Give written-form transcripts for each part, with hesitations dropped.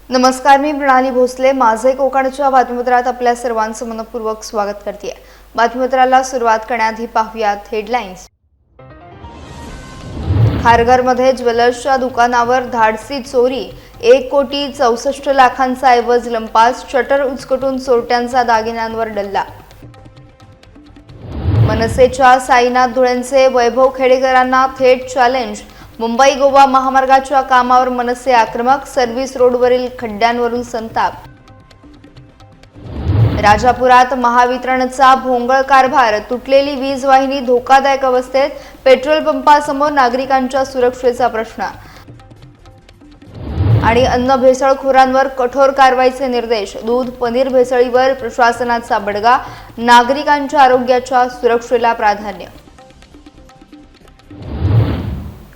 नमस्कार, मी प्रणाली भोसले. माझे कोकणच्या बातमीपत्रात आपल्या सर्वांचं मनपूर्वक स्वागत करते. बातमीपत्राला सुरुवात करण्याआधी पाहूयात हेडलाईन्स. खारघरमध्ये ज्वेलर्सच्या दुकानावर धाडसी चोरी. 1,64,00,000चा ऐवज लंपास. शटर उचकटून चोरट्यांचा दागिन्यांवर डल्ला. मनसेच्या साईनाथ धुळेंचे वैभव खेडेकरांना थेट चॅलेंज. मुंबई गोवा महामार्गाच्या कामावर मनसे आक्रमक. सर्व्हिस रोडवरील खड्ड्यांवरून संताप. राजापुरात महावितरणचा भोंगळ कारभार. तुटलेली वीज वाहिनी धोकादायक अवस्थेत. पेट्रोल पंपासमोर नागरिकांच्या सुरक्षेचा प्रश्न. आणि अन्न भेसळखोरांवर कठोर कारवाईचे निर्देश. दूध पनीर भेसळीवर प्रशासनाचा बडगा. नागरिकांच्या आरोग्याच्या सुरक्षेला प्राधान्य.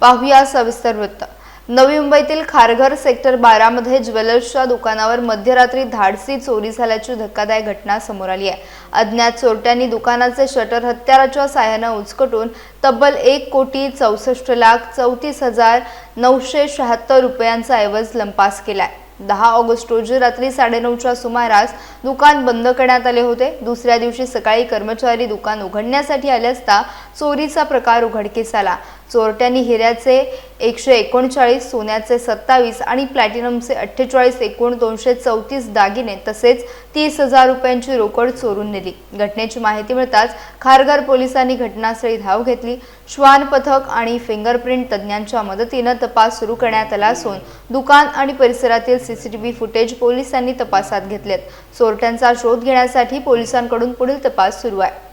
पाहूया सविस्तर वृत्त. नवी मुंबईतील खारघर सेक्टर 12 मध्ये ज्वेलर्सच्या दुकानावर मध्यरात्री धाडसी चोरी झाल्याची धक्कादायक घटना समोर आली आहे. अज्ञात चोरट्यांनी दुकानाचे शटर हत्याराच्या साहाय्याने उचकटून तब्बल 1,34,34,976 रुपयांचा ऐवज लंपास केलाय. 10 ऑगस्ट रोजी रात्री 9:30च्या सुमारास दुकान बंद करण्यात आले होते. दुसऱ्या दिवशी सकाळी कर्मचारी दुकान उघडण्यासाठी आले असता चोरीचा प्रकार उघडकीस आला. चोरट्यांनी हिऱ्याचे 139, सोन्याचे 27 आणि प्लॅटिनमचे 48 एकूण 234 दागिने तसेच 30,000 रुपयांची रोकड चोरून नेली. घटनेची माहिती मिळताच खारघर पोलिसांनी घटनास्थळी धाव घेतली. श्वान पथक आणि फिंगरप्रिंट तज्ज्ञांच्या मदतीने तपास सुरू करण्यात आला असून दुकान आणि परिसरातील सीसीटीव्ही फुटेज पोलिसांनी तपासात घेतलेत. चोरट्यांचा शोध घेण्यासाठी पोलिसांकडून पुढील तपास सुरू आहे.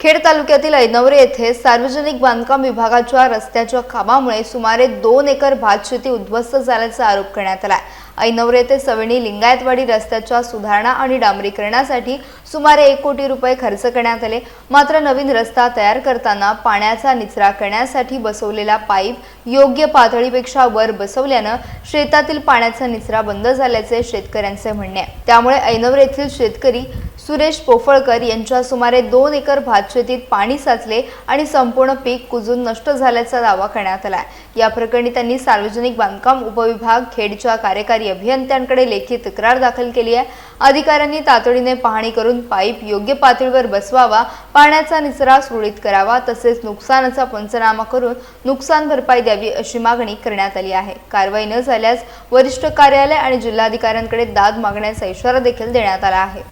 खेड तालुक्यातील ऐनवरे येथे सार्वजनिक बांधकाम विभागाच्या रस्त्याच्या कामामुळे सुमारे 2 एकर भातशेती उद्ध्वस्त झाल्याचा आरोप करण्यात आला. ऐनवरे ते सवणी लिंगायतवाडी रस्त्याच्या सुधारणा आणि डांबरीकरणासाठी सुमारे 1 कोटी रुपये खर्च करण्यात आले. मात्र नवीन रस्ता तयार करताना पाण्याचा निचरा करण्यासाठी बसवलेला पाईप योग्य पातळीपेक्षा वर बसवल्यानं शेतातील पाण्याचा निचरा बंद झाल्याचे शेतकऱ्यांचे म्हणणे आहे. त्यामुळे ऐनवरे येथील शेतकरी सुरेश पोफळकर यांच्या सुमारे 2 एकर भातशेतीत पाणी साचले आणि संपूर्ण पीक कुजून नष्ट झाल्याचा दावा करण्यात आला. या प्रकरणी त्यांनी सार्वजनिक बांधकाम उपविभाग खेडच्या कार्यकारी अभियंत्यांकडे लेखी तक्रार दाखल केली आहे. अधिकाऱ्यांनी तातडीने पाहणी करून पाईप योग्य पातळीवर बसवावा, पाण्याचा निचरा सुरळीत करावा तसेच नुकसानाचा पंचनामा करून नुकसान भरपाई द्यावी अशी मागणी करण्यात आली आहे. कारवाई न झाल्यास वरिष्ठ कार्यालय आणि जिल्हाधिकाऱ्यांकडे दाद मागण्याचा इशारा देखील देण्यात आला आहे.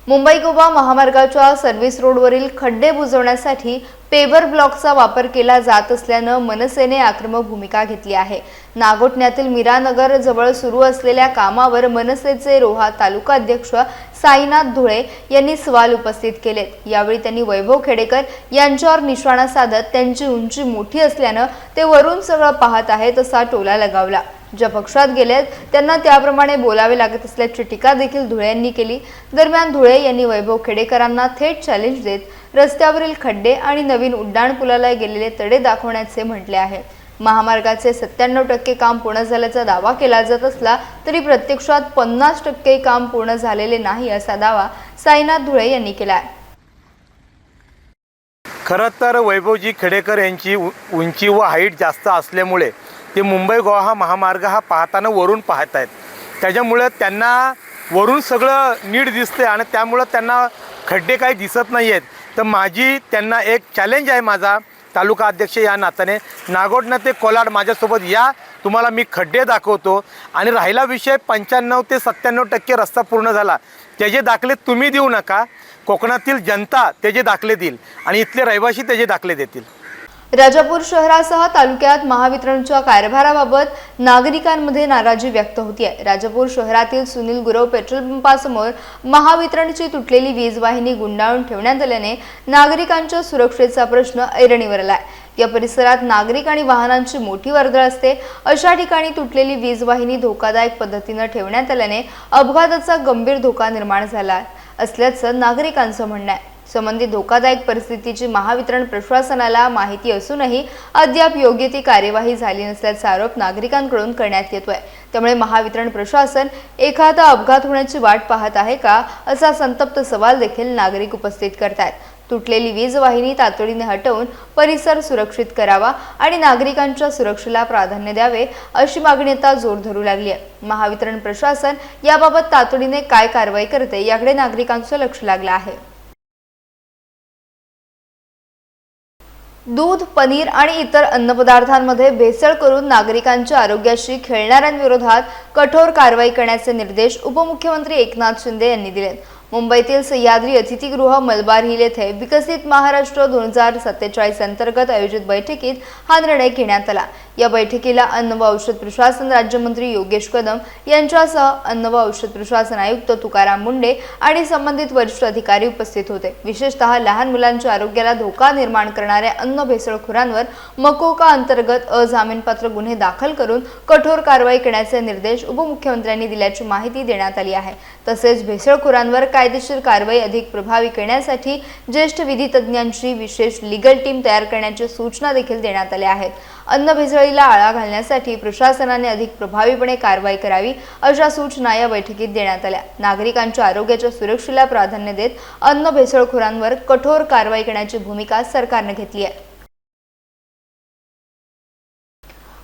मुंबई गोवा महामार्गाच्या सर्व्हिस रोडवरील खड्डे बुजवण्यासाठी पेवर ब्लॉकचा वापर केला जात असल्यानं मनसेने आक्रमक भूमिका घेतली आहे. नागोठण्यातील मीरानगर जवळ सुरू असलेल्या कामावर मनसेचे रोहा तालुका अध्यक्ष साईनाथ धुळे यांनी सवाल उपस्थित केलेत. यावेळी त्यांनी वैभव खेडेकर यांच्यावर निशाणा साधत त्यांची उंची मोठी असल्यानं ते वरून सगळं पाहत आहेत असा टोला लगावला. ज्या पक्षात गेलेत त्यांना त्याप्रमाणे बोलावे लागत असल्याची टीका देखील धुळे यांनी केली. दरम्यान धुळे यांनी वैभव खेडेकरांना थेट चॅलेंज देत रस्त्यावरील खड्डे आणि नवीन उड्डाण पुलाला गेलेले तडे दाखवण्याचे म्हटले आहे. महामार्गाचे 97% काम पूर्ण झाल्याचा दावा केला जात असला तरी प्रत्यक्षात 50% काम पूर्ण झालेले नाही असा दावा साईनाथ धुळे यांनी केला आहे. खरं तर वैभवजी खेडेकर यांची उंची व हाईट जास्त असल्यामुळे ते मुंबई गोवा हा महामार्ग हा पाहताना वरून पाहत आहेत. त्याच्यामुळे त्यांना वरून सगळं नीट दिसते आणि त्यामुळं त्यांना खड्डे काही दिसत नाही आहेत. तर माझी त्यांना एक चॅलेंज आहे माझा तालुका अध्यक्ष या नात्याने, नागोठणं ते कोलाड माझ्यासोबत या, तुम्हाला मी खड्डे दाखवतो. आणि राहिला विषय 95 ते 97% रस्ता पूर्ण झाला त्याचे दाखले तुम्ही देऊ नका, कोकणातील जनता त्याचे दाखले देईल आणि इथले रहिवासी त्याचे दाखले देतील. राजापूर शहरासह तालुक्यात महावितरणच्या कारभाराबाबत नागरिकांमध्ये नाराजी व्यक्त होती आहे. राजापूर शहरातील सुनील गुरव पेट्रोल पंपासमोर महावितरणची तुटलेली वीज वाहिनी गुंडाळून ठेवण्यात आल्याने नागरिकांच्या सुरक्षेचा प्रश्न ऐरणीवर आलाय. या परिसरात नागरिक आणि वाहनांची मोठी वर्दळ असते. अशा ठिकाणी तुटलेली वीज वाहिनी धोकादायक पद्धतीने ठेवण्यात आल्याने अपघाताचा गंभीर धोका निर्माण झाला असल्याचं नागरिकांचं म्हणणं आहे. संबंधित धोकादायक परिस्थितीची महावितरण प्रशासनाला माहिती असूनही अद्याप योग्य ती कार्यवाही झाली नसल्याचा आरोप नागरिकांकडून करण्यात येतोय. त्यामुळे महावितरण प्रशासन एखादा अपघात होण्याची वाट पाहत आहे का असा संतप्त सवाल देखील नागरिक उपस्थित करतात. तुटलेली वीज वाहिनी तातडीने हटवून परिसर सुरक्षित करावा आणि नागरिकांच्या सुरक्षेला प्राधान्य द्यावे अशी मागणी आता जोर धरू लागली आहे। महावितरण प्रशासन याबाबत तातडीने काय कारवाई करते याकडे नागरिकांचं लक्ष लागलं आहे। दूध, पनीर आणि इतर अन्नपदार्थांमध्ये भेसळ करून नागरिकांच्या आरोग्याशी खेळणाऱ्यांविरोधात कठोर कारवाई करण्याचे निर्देश उपमुख्यमंत्री एकनाथ शिंदे यांनी दिले। मुंबईतील सह्याद्री अतिथीगृह मलबार हिल येथे विकसित महाराष्ट्र 2047 अंतर्गत आयोजित बैठकीत हा निर्णय घेण्यात आला। या बैठकीला अन्न व औषध प्रशासन राज्यमंत्री योगेश कदम यांच्यासह अन्न व औषध प्रशासन आयुक्त तुकाराम मुंडे आणि संबंधित वरिष्ठ अधिकारी उपस्थित होते। विशेषतः लहान मुलांच्या आरोग्याला धोका निर्माण करणाऱ्या अन्न भेसळखोरांवर मकोका अंतर्गत अजामीनपात्र गुन्हे दाखल करून कठोर कारवाई करण्याचे निर्देश उपमुख्यमंत्र्यांनी दिल्याची माहिती देण्यात आली आहे। तसेच भेसळखोरांवर कायदेशीर कारवाई अधिक प्रभावी करण्यासाठी ज्येष्ठ विधी तज्ञांची विशेष लीगल टीम तयार करण्याची सूचना देखील देण्यात आल्या आहेत। अन्न भेसळीला आळा घालण्यासाठी प्रशासनाने अधिक प्रभावीपणे कारवाई करावी अशा सूचना या बैठकीत देण्यात आल्या। नागरिकांच्या आरोग्याच्या सुरक्षेला प्राधान्य देत अन्न भेसळखोरांवर कठोर कारवाई करण्याची भूमिका सरकारने घेतली आहे।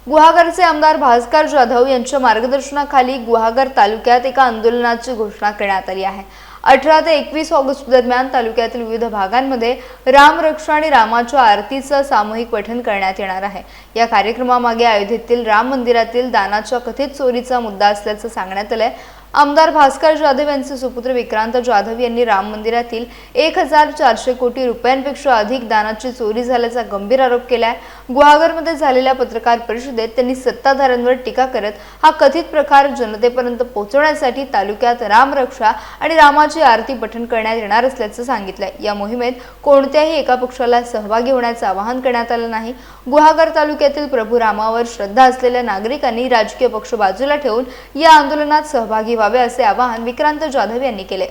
गुहागरचे आमदार भास्कर जाधव यांच्या मार्गदर्शनाखाली गुहागर तालुक्यात एका आंदोलनाची घोषणा करण्यात आली आहे। 18 ते 21 ऑगस्ट दरम्यान तालुक्यातील विविध भागांमध्ये रामरक्षा आणि रामाच्या आरतीचं सामूहिक पठण करण्यात येणार आहे। या कार्यक्रमामागे अयोध्येतील राम मंदिरातील दानाच्या कथित चोरीचा मुद्दा असल्याचं सांगण्यात आलंय। आमदार भास्कर जाधव यांचे सुपुत्र विक्रांत जाधव यांनी राम मंदिरातील 1400 कोटी रुपयांपेक्षा अधिक दानाची चोरी झाल्याचा गंभीर आरोप केलाय। गुहागरमध्ये झालेल्या पत्रकार परिषदेत त्यांनी सत्ताधाऱ्यांवर टीका करत हा कथित प्रकार जनतेपर्यंत पोहोचवण्यासाठी तालुक्यात रामरक्षा आणि रामाची आरती पठण करण्यात येणार असल्याचं सांगितलंय। या मोहिमेत कोणत्याही एका पक्षाला सहभागी होण्याचं आवाहन करण्यात आलं नाही। गुहागर तालुक्यातील प्रभू रामावर श्रद्धा असलेल्या नागरिकांनी राजकीय पक्ष बाजूला ठेवून या आंदोलनात सहभागी व्हावे असे आवाहन विक्रांत जाधव यांनी केले।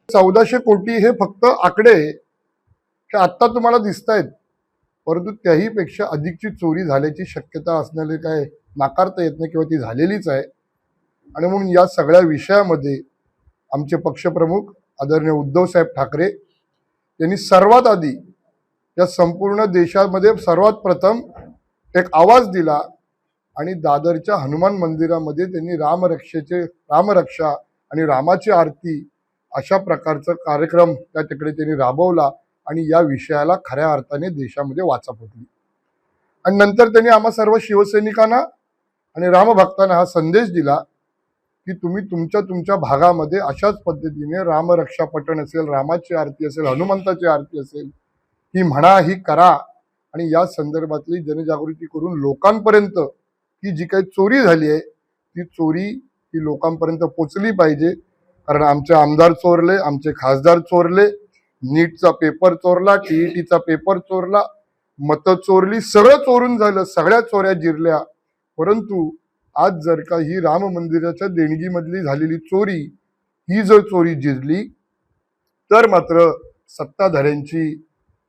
1400 कोटी हे फक्त आकडे हे आता तुम्हाला दिसत आहेत, परंतु त्याही पेक्षा अधिकची चोरी झाल्याची शक्यता असण्याने काय नाकारता येत नाही किंवा ती झालेलीच आहे। आणि म्हणून या सगळ्या विषयामध्ये आमचे पक्षप्रमुख आदरणीय उद्धव साहेब ठाकरे यांनी सर्वात आधी या संपूर्ण देशामध्ये सर्वात प्रथम एक आवाज दिला आणि दादरच्या हनुमान मंदिरामध्ये त्यांनी रामरक्षा आणि रामाची आरती अशा प्रकारचा कार्यक्रम त्या तिकडे त्यांनी राबवला आणि या विषयाला खऱ्या अर्थाने देशामध्ये वाचा फुटली। आणि नंतर त्यांनी आम्हा सर्व शिवसैनिकांना आणि रामभक्तांना हा संदेश दिला की तुम्ही तुमच्या भागामध्ये अशाच पद्धतीने रामरक्षा पठण असेल, रामाची आरती असेल, हनुमंताची आरती असेल, ही म्हणा, ही करा आणि या संदर्भातली जनजागृती करून लोकांपर्यंत ही जी काही चोरी झाली आहे ती चोरी ही लोकांपर्यंत पोचली पाहिजे। कारण आमचे आमदार चोरले, आमचे खासदार चोरले, नीटचा पेपर चोरला, TETचा पेपर चोरला, मतं चोरली, सगळं चोरून झालं, सगळ्या चोऱ्या जिरल्या। परंतु आज जर का ही राम मंदिराच्या देणगीमधली झालेली चोरी ही जर चोरी जिरली तर मात्र सत्ताधाऱ्यांची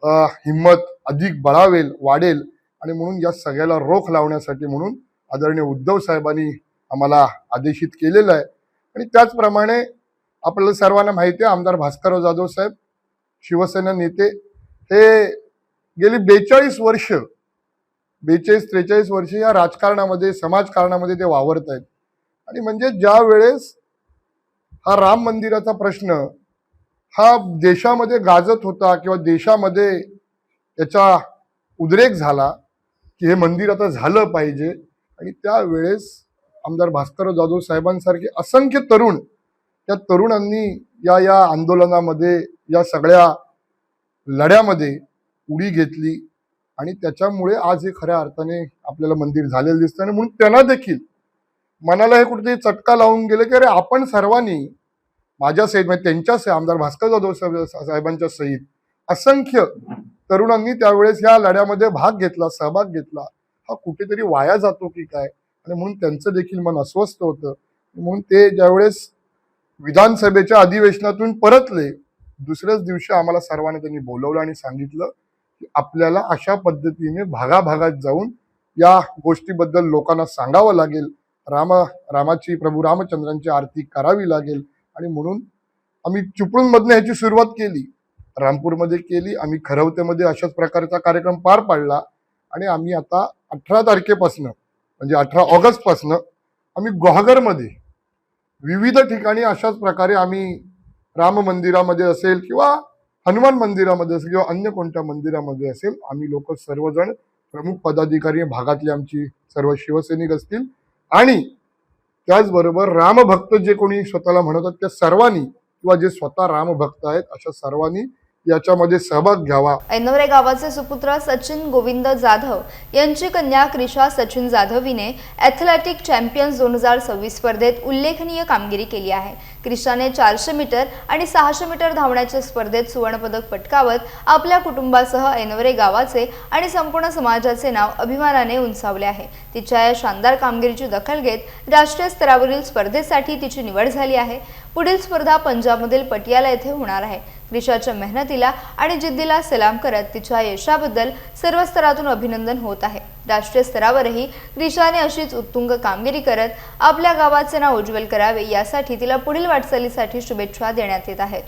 हिम्मत अधिक बळावेल, वाढेल। आणि म्हणून या सगळ्याला रोख लावण्यासाठी म्हणून आदरणीय उद्धव साहेबांनी आम्हाला आदेशित केलेलं आहे। आणि त्याचप्रमाणे आपल्याला सर्वांना माहिती आहे आमदार भास्करराव जाधव साहेब शिवसेना नेते हे गेली 43 वर्ष या राजकारणामध्ये, समाजकारणामध्ये ते वावरत आहेत। आणि म्हणजे ज्या वेळेस हा राम मंदिराचा प्रश्न हा देशामध्ये गाजत होता किंवा देशामध्ये याचा उद्रेक झाला की हे मंदिर आता झालं पाहिजे, आणि त्यावेळेस आमदार भास्करराव जाधव साहेबांसारखे असंख्य तरुण, त्या तरुणांनी या आंदोलनामध्ये, या सगळ्या लढ्यामध्ये उडी घेतली आणि त्याच्यामुळे आज हे खऱ्या अर्थाने आपल्याला मंदिर झालेलं दिसतं। आणि म्हणून त्यांना देखील मनाला हे कुठेतरी चटका लावून गेले की अरे आपण सर्वांनी माझ्या सहित, म्हणजे त्यांच्या आमदार भास्कर जाधव साहेबांच्या सहित असंख्य तरुणांनी त्यावेळेस या लढ्यामध्ये भाग घेतला, सहभाग घेतला, हा कुठेतरी वाया जातो की काय। आणि म्हणून त्यांचं देखील मन अस्वस्थ होतं। म्हणून ते ज्यावेळेस विधानसभेच्या अधिवेशनातून परतले, दुसऱ्याच दिवशी आम्हाला सर्वांना त्यांनी बोलवलं आणि सांगितलं की आपल्याला अशा पद्धतीने भागाभागात जाऊन या गोष्टीबद्दल लोकांना सांगावं लागेल, रामाची, प्रभू रामचंद्रांची आरती करावी लागेल। आणि म्हणून आम्ही चिपळूणमधनं ह्याची सुरुवात केली रामपूरमध्ये केली, आम्ही खरवतेमध्ये अशाच प्रकारचा कार्यक्रम पार पाडला आणि आम्ही आता 18 तारखेपासनं म्हणजे 18 ऑगस्टपासनं आम्ही गुहागरमध्ये विविध ठिकाणी अशाच प्रकारे आम्ही राम मंदिरामध्ये असेल किंवा हनुमान मंदिरामध्ये असेल किंवा अन्य कोणत्या मंदिरामध्ये असेल, आम्ही लोक सर्वजण प्रमुख पदाधिकारी भागातले आमची सर्व शिवसैनिक असतील आणि त्याचबरोबर रामभक्त जे कोणी स्वतःला म्हणतात त्या सर्वांनी किंवा जे स्वतः रामभक्त आहेत अशा सर्वांनी याच्यामध्ये सहभाग घ्यावा। ऐनवरे गावाचे सुपुत्र सचिन गोविंद जाधव यांची कन्या क्रिशा सचिन जाधव हिने ॲथलेटिक चॅम्पियन्स 2026 स्पर्धेत उल्लेखनीय कामगिरी केली आहे। क्रिशाने 400 मीटर आणि 600 मीटर धावण्याच्या स्पर्धेत सुवर्णपदक पटकावत आपल्या कुटुंबासह ऐनवरे गावाचे आणि संपूर्ण समाजाचे नाव अभिमानाने उंचावले आहे। तिच्या या शानदार कामगिरीची दखल घेत राष्ट्रीय स्तरावरील स्पर्धेसाठी तिची निवड झाली आहे। पुढील स्पर्धा पंजाबमधील पटियाला येथे होणार आहे। क्रिशाच्या मेहनतीला आणि जिद्दीला सलाम करत तिच्या यशाबद्दल सर्व स्तरातून अभिनंदन होत आहे। राष्ट्रीय स्तरावरही क्रिशाने अशीच उत्तुंग कामगिरी करत आपल्या गावाचे नाव उज्ज्वल करावे यासाठी तिला पुढील वाटचालीसाठी शुभेच्छा देण्यात येत आहेत।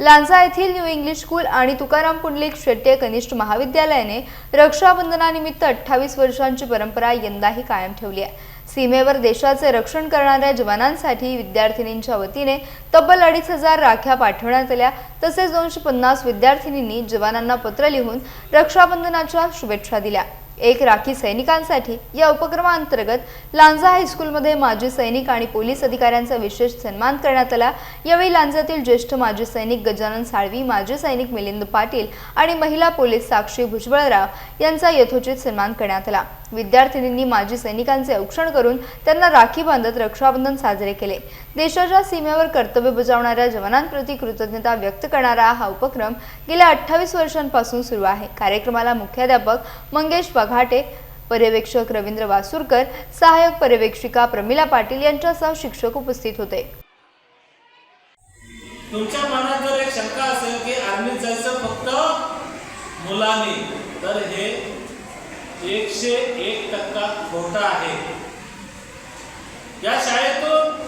लांजा येथील न्यू इंग्लिश स्कूल आणि तुकाराम पुंडलिक शेट्टे कनिष्ठ महाविद्यालयाने रक्षाबंधनानिमित्त 28 वर्षांची परंपरा यंदाही कायम ठेवली आहे। सीमेवर देशाचे रक्षण करणाऱ्या जवानांसाठी विद्यार्थिनींच्या वतीने तब्बल 2500 राख्या पाठवण्यात आल्या। तसेच 250 विद्यार्थिनींनी जवानांना पत्र लिहून रक्षाबंधनाच्या शुभेच्छा दिल्या। एक राखी सैनिकांसाठी या उपक्रमांतर्गत लांजा हायस्कूलमध्ये माजी सैनिक आणि पोलीस अधिकाऱ्यांचा विशेष सन्मान करण्यात आला। यावेळी लांजातील ज्येष्ठ माजी सैनिक गजानन साळवी, माजी सैनिक मिलिंद पाटील आणि महिला पोलीस साक्षी भुजबळराव यांचा यथोचित सन्मान करण्यात आला। विद्यार्थिनींनी माजी सैनिकांचे औक्षण करून त्यांना राखी बांधत रक्षाबंधन साजरे केले। देशाच्या सीमेवर कर्तव्य बजावणाऱ्या जवानांप्रती कृतज्ञता व्यक्त करणारा हा उपक्रम गेल्या 28 वर्षांपासून सुरू आहे। कार्यक्रमाला मुख्याध्यापक मंगेश बघाटे, पर्यवेक्षक रवींद्र वासुरकर, सहाय्यक पर्यवेक्षिका प्रमिला पाटील यांच्यासह शिक्षक उपस्थित होते। तुमच्या मनात जर एक शंका असेल की आर्मीत जायचं फक्त मुलांनी, तर हे 101% खोटं आहे। या शाळेतून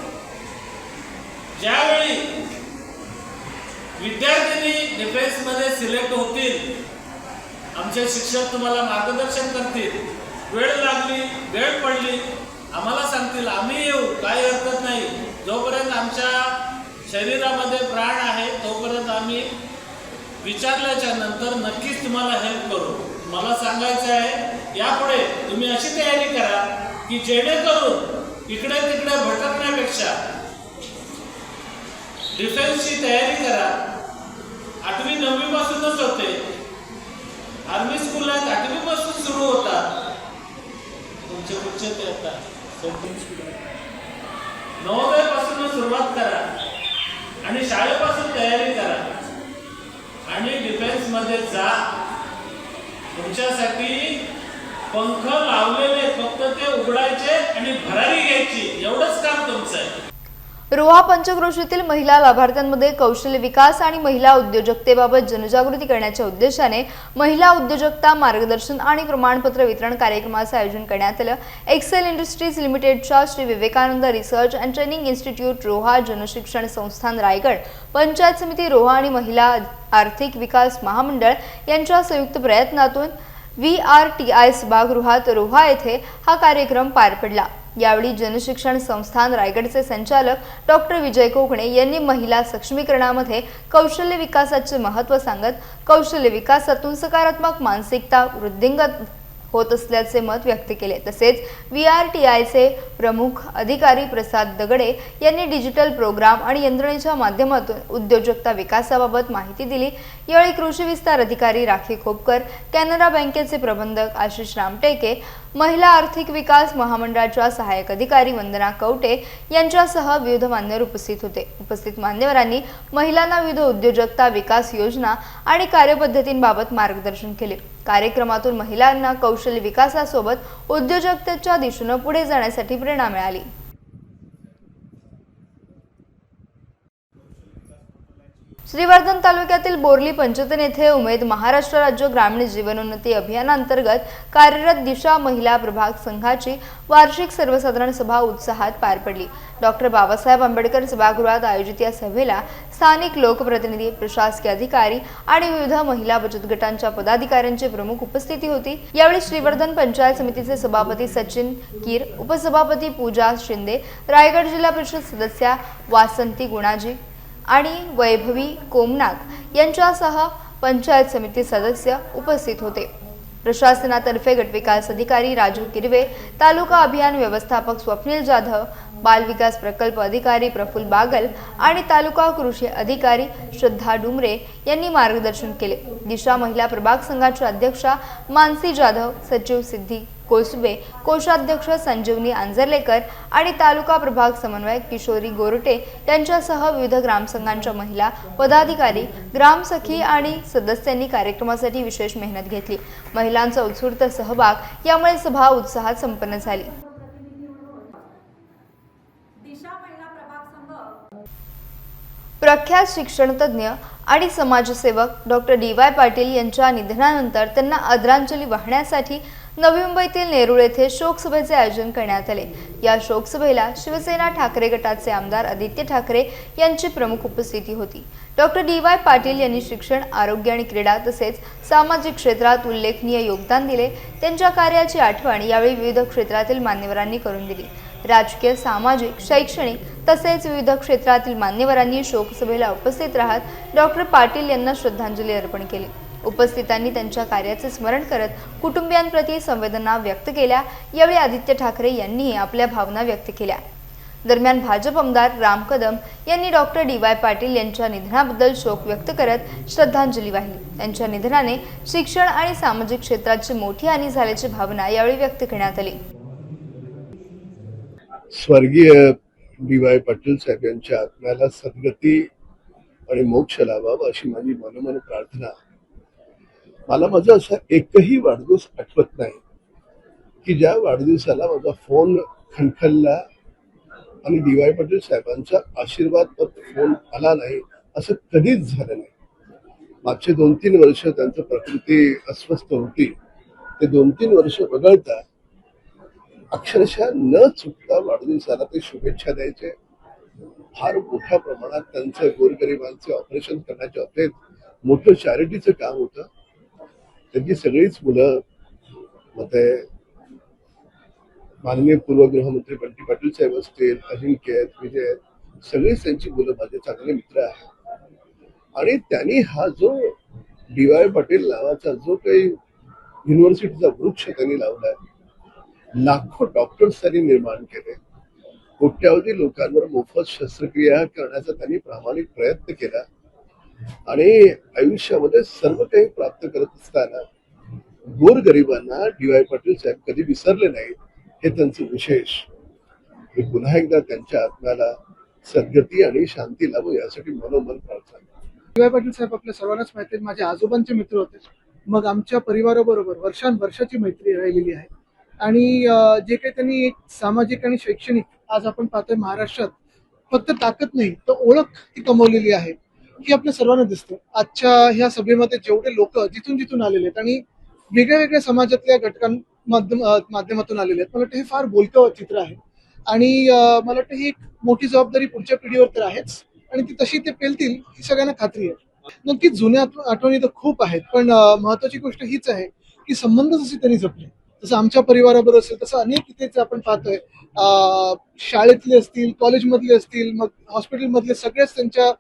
ज्यावेळी विद्यार्थिनी डिफेन्समध्ये सिलेक्ट होतील, आमचे शिक्षक तुम्हाला मार्गदर्शन करतील। वेळ लागली, वेळ पडली, आम्हाला सांगतील, आम्ही येऊ, काही हरकत नाही। जोपर्यंत आमच्या शरीरामध्ये प्राण आहे तोपर्यंत आम्ही विचारल्याच्या नंतर नक्कीच तुम्हाला हेल्प करू। मला सांगायचं आहे, यापुढे तुम्ही अशी तयारी करा की जेणेकरून इकडे तिकडे भटकण्यापेक्षा डिफेन्सची तयारी करा। 8वी 9वी पासूनच होते, आर्मी स्कूल 8वी पासून सुरू होतात। तुमचे पुढचे ते आता 9वी पासून सुरुवात करा आणि शाळेपासून तयारी करा आणि डिफेन्स मध्ये जा। तुमच्यासाठी पंख लावलेले, फक्त ते उघडायचे आणि भरारी घ्यायची, एवढंच काम तुमचं आहे। रोहा पंचक्रोशीतील महिला लाभार्थ्यांमध्ये कौशल्य विकास आणि महिला उद्योजकतेबाबत जनजागृती करण्याच्या उद्देशाने महिला उद्योजकता मार्गदर्शन आणि प्रमाणपत्र वितरण कार्यक्रमाचे आयोजन करण्यात आले। एक्सेल इंडस्ट्रीज लिमिटेडच्या Shri Vivekanand research and training institute Roha, Janshikshan Sansthan Raigad, panchayat समिती रोहा आणि महिला आर्थिक विकास महामंडळ यांच्या संयुक्त प्रयत्नातून VRTI सभागृहात रोहा येथे हा कार्यक्रम पार पडला। यावेळी जनशिक्षण संस्थान रायगडचे संचालक डॉक्टर विजय कोकणे यांनी महिला सक्षमीकरणामध्ये कौशल्य विकासाचे महत्त्व सांगत कौशल्य विकासातून सकारात्मक मानसिकता वृद्धिंगत होत असल्याचे मत व्यक्त केले। तसेच VRTIचे प्रमुख अधिकारी प्रसाद दगडे यांनी डिजिटल प्रोग्राम आणि यंत्रणेच्या माध्यमातून उद्योजकता विकासाबाबत माहिती दिली। यावेळी कृषी विस्तार अधिकारी राखी खोपकर, कॅनरा बँकेचे प्रबंधक आशिष रामटेके, महिला आर्थिक विकास महामंडळाच्या सहाय्यक अधिकारी वंदना कवटे यांच्यासह विविध मान्यवर उपस्थित होते। उपस्थित मान्यवरांनी महिलांना विविध उद्योजकता विकास योजना आणि कार्यपद्धतींबाबत मार्गदर्शन केले। कार्यक्रमातून महिलांना कौशल्य विकासासोबत उद्योजकतेच्या दिशेने पुढे जाण्यासाठी प्रेरणा मिळाली। श्रीवर्धन तालुक्यातील बोर्ली पंचतन येथे उमेद महाराष्ट्र राज्य ग्रामीण जीवनोन्नती अभियानांतर्गत कार्यरत दिशा महिला प्रभाग संघाची वार्षिक सर्वसाधारण सभा उत्साहात पार पडली। डॉक्टर बाबासाहेब आंबेडकर सभागृहात आयोजित या सभेला स्थानिक लोकप्रतिनिधी, प्रशासकीय अधिकारी आणि विविध महिला बचत गटांच्या पदाधिकाऱ्यांची प्रमुख उपस्थिती होती। यावेळी श्रीवर्धन पंचायत समितीचे सभापती सचिन कीर, उपसभापती पूजा शिंदे, रायगड जिल्हा परिषद सदस्या वासंती गुणाजी आणि वैभवी कोमनाक यांच्यासह पंचायत समिती सदस्य उपस्थित होते। प्रशासनातर्फे गटविकास अधिकारी राजू किरवे, तालुका अभियान व्यवस्थापक स्वप्नील जाधव, बाल विकास प्रकल्प अधिकारी प्रफुल्ल बागल आणि तालुका कृषी अधिकारी श्रद्धा डुमरे यांनी मार्गदर्शन केले। दिशा महिला प्रभाग संघाच्या अध्यक्षा मानसी जाधव, सचिव सिद्धी कोसबे, कोषाध्यक्ष संजीवनी आंजर्लेकर आणि तालुका प्रभाग समन्वयक किशोरी गोरटे यांच्यासह विविध ग्रामसंघांच्या महिला पदाधिकारी, ग्रामसखी आणि सदस्यांनी कार्यक्रमासाठी विशेष मेहनत घेतली। महिलांचा उत्स्फूर्त सहभाग यामुळे सभा उत्साहात संपन्न झाली। प्रख्यात शिक्षणतज्ञ आणि समाजसेवक डॉक्टर डी.वाय. पाटील यांच्या निधनानंतर त्यांना आदरांजली वाहण्यासाठी नवी मुंबईतील नेरूळ येथे शोकसभेचे आयोजन करण्यात आले। या शोकसभेला शिवसेना ठाकरे गटाचे आमदार आदित्य ठाकरे यांची प्रमुख उपस्थिती होती। Doctor DY. पाटील यांनी शिक्षण, आरोग्य आणि क्रीडा तसेच सामाजिक क्षेत्रात उल्लेखनीय योगदान दिले। त्यांच्या कार्याची आठवण यावेळी विविध क्षेत्रातील मान्यवरांनी करून दिली। राजकीय, सामाजिक, शैक्षणिक तसेच विविध क्षेत्रातील मान्यवरांनी शोकसभेला उपस्थित राहत डॉक्टर पाटील यांना श्रद्धांजली अर्पण केली। उपस्थितांनी त्यांच्या कार्याचे स्मरण करत कुटुंबियांप्रती संवेदना व्यक्त केल्या। यावेळी आदित्य ठाकरे यांनीही आपल्या भावना व्यक्त केल्या। दरम्यान भाजप आमदार राम कदम यांनी डॉक्टर डी.वाय. पाटील यांच्या निधनाबद्दल शोक व्यक्त करत श्रद्धांजली वाहिली। त्यांच्या निधनाने शिक्षण आणि सामाजिक क्षेत्राची मोठी हानी झाल्याची भावना यावेळी व्यक्त करण्यात आली। स्वर्गीय डी.वाय. पाटील साहेब यांच्या आत्म्याला सद्गती आणि मोक्ष लाभावा अशी माझी मनोमन प्रार्थना। मला माझा असा एकही वाढदिवस आठवत नाही की ज्या वाढदिवसाला माझा फोन खणखणला आणि डी.वाय. पाटील साहेबांचा आशीर्वाद फोन आला नाही, असं कधीच झालं नाही। मागचे 2-3 वर्ष त्यांची प्रकृती अस्वस्थ होती। ते 2-3 वर्ष वगळता अक्षरशः न चुकता वाढदिवसाला ते शुभेच्छा द्यायचे। फार मोठ्या प्रमाणात त्यांचं गोरगरिबांचे ऑपरेशन करण्याच्या बाबतीत मोठं चॅरिटीचं काम होतं। त्यांची सगळीच मुलं, मग ते माननीय पूर्व गृहमंत्री बंटी पाटील साहेब असतील, अजिंक्य आहेत, विजय आहेत, सगळीच त्यांची मुलं माझे चांगले मित्र आहेत। आणि त्यांनी हा जो डी.वाय. पाटील नावाचा जो काही युनिव्हर्सिटीचा वृक्ष त्यांनी लावलाय, लाखो डॉक्टर्स त्यांनी निर्माण केले, कोट्यावधी लोकांवर मोफत शस्त्रक्रिया करण्याचा त्यांनी प्रामाणिक प्रयत्न केला आणि आयुष्यामध्ये सर्व काही प्राप्त करत असताना गोरगरिबांना डी.वाय. पाटील साहेब कधी विसरले नाहीत, हे त्यांचं विशेष। मी पुन्हा एकदा त्यांच्या आत्म्याला सद्गती आणि शांती लाभो यासाठी मनोमन प्रार्थना। डी.वाय. पाटील साहेब आपल्या सर्वांनाच माहिती, माझ्या आजोबांचे मित्र होते। मग आमच्या परिवाराबरोबर वर्षांवर्षाची मैत्री राहिलेली आहे आणि जे काही त्यांनी एक सामाजिक आणि शैक्षणिक, आज आपण पाहतोय महाराष्ट्रात फक्त ताकद नाही तर ओळख ती कमवलेली आहे, ही आपल्या सर्वांना दिसते। आजच्या ह्या सभेमध्ये जेवढे लोक जिथून जिथून आलेले आहेत आणि वेगळ्या वेगळ्या समाजातल्या माध्यमातून आलेले आहेत, मला वाटतं हे फार बोलकं चित्र आहे आणि मला वाटतं ही एक मोठी जबाबदारी पुढच्या पिढीवर तर आहेच आणि ती तशी ते पेलतील ही सगळ्यांना खात्री आहे। नक्कीच जुन्या आठवणी तर खूप आहेत, पण महत्वाची गोष्ट हीच आहे की संबंध जसे त्यांनी जपले, जसं आमच्या परिवाराबरोबर असेल तसं अनेक इथे आपण पाहतोय, शाळेतले असतील, कॉलेजमधले असतील, मग हॉस्पिटलमधले सगळेच त्यांच्या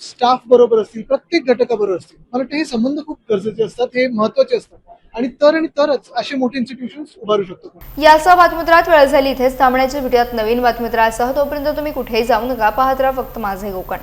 स्टाफ बरोबर असतील, प्रत्येक घटकाबरोबर असतील। मला वाटतं हे संबंध खूप गरजेचे असतात, हे महत्वाचे असतात आणि तरच असे मोठे इन्स्टिट्यूशन्स उभारू शकतो। यासह बातमीपत्रात वेळ झाली इथेच थांबण्याची। भेटूयात नवीन बातमीपत्रासह, तोपर्यंत तुम्ही कुठेही जाऊ नका, पाहत राहा फक्त माझे कोकण।